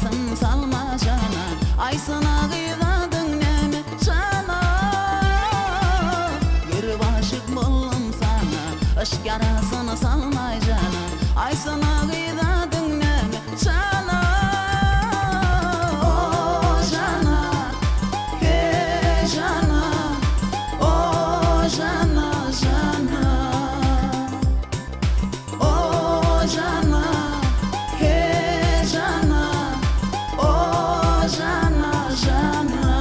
yarasın salma cana. Ay sana kıyladın neme cana. Yürü aşık buldum sana, aşk yarasını salma cana. Ay sana kıyladın neme cana. Oh cana, hey cana. Oh cana, cana. Oh cana, hey cana. Oh cana, cana.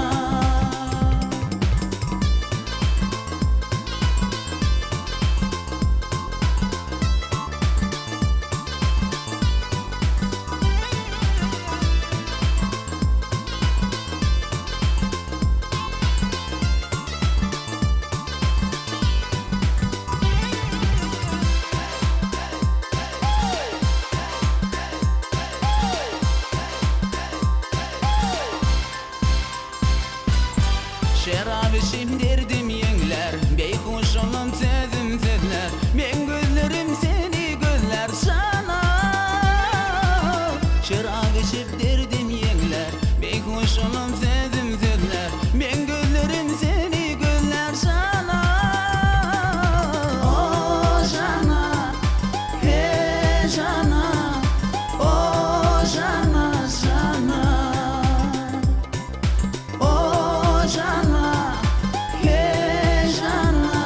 Şerab içim derdim yengler, beykuşulum sezim sezler. Men gözlerim seni gözler sana. Şerab içip derdim yengler, beykuşulum sezim sezler. Men gözlerim seni gözler sana. Oh cana, hey cana. Oh cana, cana. Oh cana, hey cana.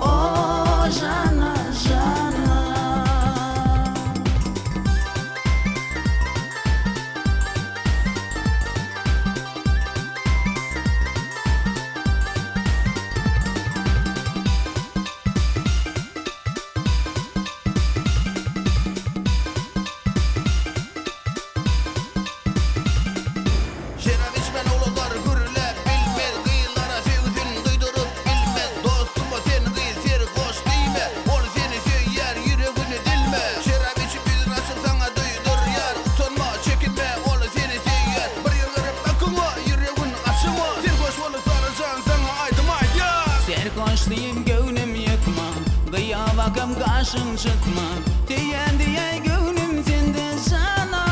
Oh cana, cana. Şerab içmen oğullar gürler bilmez. Kıyılara sevgisini duydurup bilmez. Dostuma seni kıyı seri hoş değme. Onu seni söyler yüreğini dilme. Şerab içip yüzün açıp sana duydur yar. Utanma çekinme onu seni söyler. Bir yıl verip bakıma yüreğin açıma. Sen hoş olup sarıcan sana aydım aydın. Serkoşluyum gönlüm yıkma, kıya bakım karşın çıkma. Diyen diye gönlüm sende sana.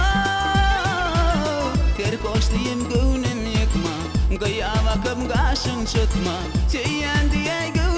Serkoşluyum gönlüm yıkma, kıya bakım karşın çıkma. Diyen diye gönlüm